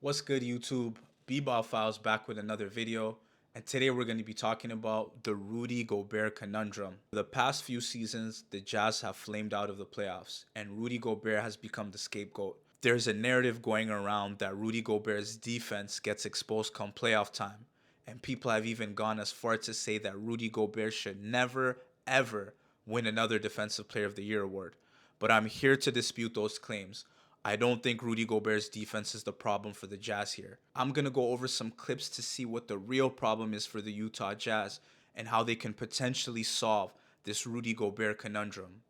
What's good, YouTube? B-Ball Files back with another video, and today we're going to be talking about the Rudy Gobert conundrum. For the past few seasons, the Jazz have flamed out of the playoffs, and Rudy Gobert has become the scapegoat. There's a narrative going around that Rudy Gobert's defense gets exposed come playoff time, and people have even gone as far to say that Rudy Gobert should never, ever win another Defensive Player of the Year award. But I'm here to dispute those claims. I don't think Rudy Gobert's defense is the problem for the Jazz here. I'm going to go over some clips to see what the real problem is for the Utah Jazz and how they can potentially solve this Rudy Gobert conundrum.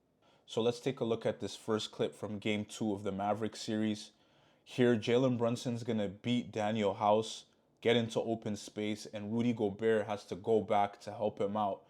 So let's take a look at this first clip from Game 2 of the Mavericks series. Here, Jalen Brunson's going to beat Daniel House, get into open space, and Rudy Gobert has to go back to help him out.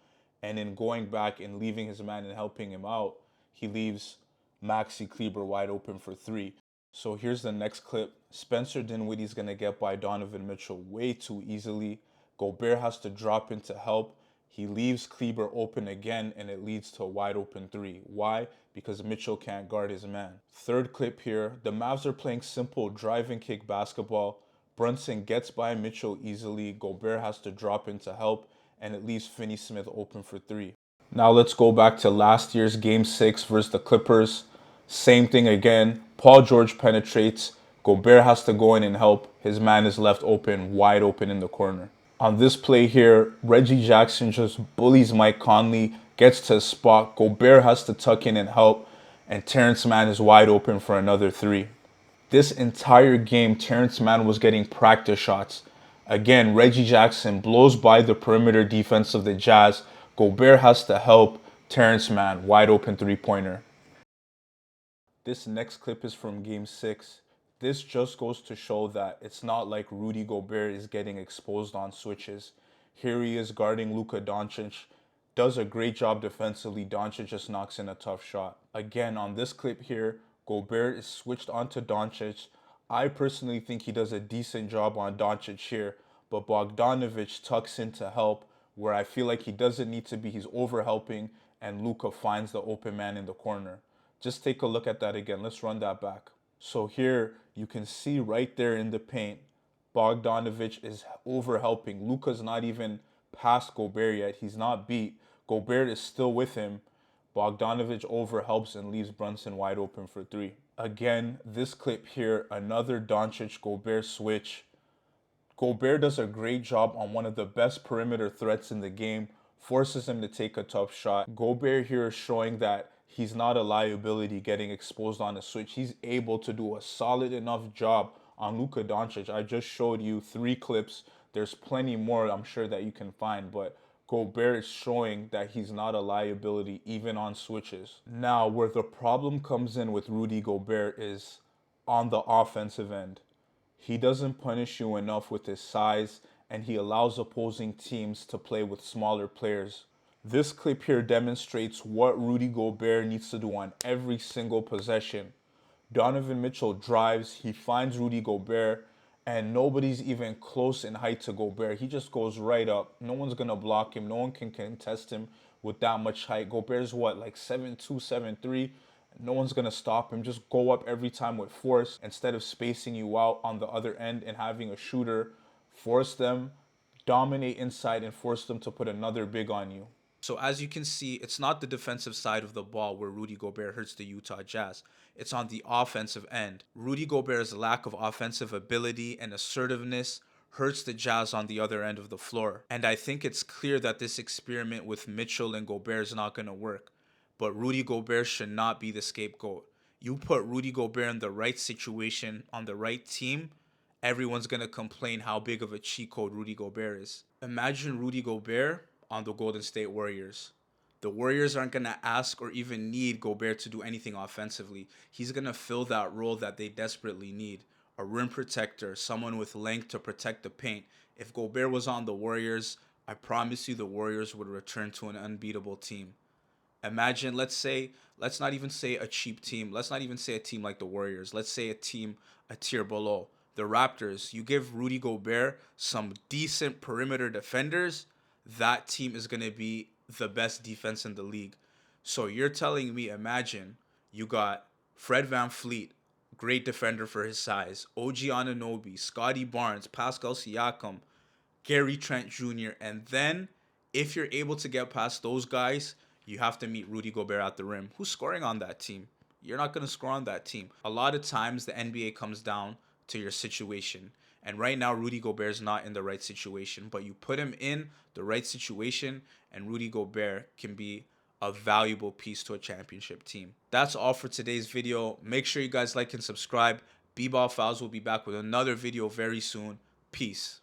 And in going back and leaving his man and helping him out, he leaves Maxi Kleber wide open for three. So here's the next clip. Spencer Dinwiddie's going to get by Donovan Mitchell way too easily. Gobert has to drop in to help. He leaves Kleber open again, and it leads to a wide open three. Why? Because Mitchell can't guard his man. Third clip here. The Mavs are playing simple drive and kick basketball. Brunson gets by Mitchell easily. Gobert has to drop in to help, and it leaves Finney Smith open for three. Now let's go back to last year's Game 6 versus the Clippers. Same thing again. Paul George penetrates. Gobert has to go in and help. His man is left open, wide open in the corner. On this play here, Reggie Jackson just bullies Mike Conley, gets to a spot. Gobert has to tuck in and help, and Terrence Mann is wide open for another three. This entire game, Terrence Mann was getting practice shots. Again, Reggie Jackson blows by the perimeter defense of the Jazz. Gobert has to help Terrence Mann, wide open three-pointer. This next clip is from Game 6. This just goes to show that it's not like Rudy Gobert is getting exposed on switches. Here he is guarding Luka Doncic. Does a great job defensively. Doncic just knocks in a tough shot. Again, on this clip here, Gobert is switched onto Doncic. I personally think he does a decent job on Doncic here, but Bogdanovic tucks in to help where I feel like he doesn't need to be. He's over helping, and Luka finds the open man in the corner. Just take a look at that again. Let's run that back. So here you can see right there in the paint, Bogdanovic is over helping. Luka's not even past Gobert yet. He's not beat. Gobert is still with him. Bogdanovic over helps and leaves Brunson wide open for three. Again, this clip here, another Doncic Gobert switch. Gobert does a great job on one of the best perimeter threats in the game, forces him to take a tough shot. Gobert here is showing that he's not a liability getting exposed on a switch. He's able to do a solid enough job on Luka Doncic. I just showed you 3 clips. There's plenty more I'm sure that you can find, but Gobert is showing that he's not a liability even on switches. Now, where the problem comes in with Rudy Gobert is on the offensive end. He doesn't punish you enough with his size, and he allows opposing teams to play with smaller players. This clip here demonstrates what Rudy Gobert needs to do on every single possession. Donovan Mitchell drives, he finds Rudy Gobert, and nobody's even close in height to Gobert. He just goes right up. No one's going to block him. No one can contest him with that much height. Gobert's what, like 7'2", 7'3"? No one's going to stop him. Just go up every time with force instead of spacing you out on the other end and having a shooter force them, dominate inside, and force them to put another big on you. So as you can see, it's not the defensive side of the ball where Rudy Gobert hurts the Utah Jazz. It's on the offensive end. Rudy Gobert's lack of offensive ability and assertiveness hurts the Jazz on the other end of the floor. And I think it's clear that this experiment with Mitchell and Gobert is not going to work. But Rudy Gobert should not be the scapegoat. You put Rudy Gobert in the right situation, on the right team, everyone's going to complain how big of a cheat code Rudy Gobert is. Imagine Rudy Gobert on the Golden State Warriors. The Warriors aren't going to ask or even need Gobert to do anything offensively. He's going to fill that role that they desperately need. A rim protector, someone with length to protect the paint. If Gobert was on the Warriors, I promise you the Warriors would return to an unbeatable team. Imagine, let's not even say a cheap team. Let's not even say a team like the Warriors. Let's say a team a tier below. The Raptors. You give Rudy Gobert some decent perimeter defenders, that team is going to be the best defense in the league. So you're telling me, imagine you got Fred VanVleet, great defender for his size. OG Anunoby, Scotty Barnes, Pascal Siakam, Gary Trent Jr. And then, if you're able to get past those guys, you have to meet Rudy Gobert at the rim. Who's scoring on that team? You're not going to score on that team. A lot of times, the NBA comes down to your situation. And right now, Rudy Gobert is not in the right situation. But you put him in the right situation, and Rudy Gobert can be a valuable piece to a championship team. That's all for today's video. Make ssure you guys like and subscribe. B-Ball Files will be back with another video very soon. Peace.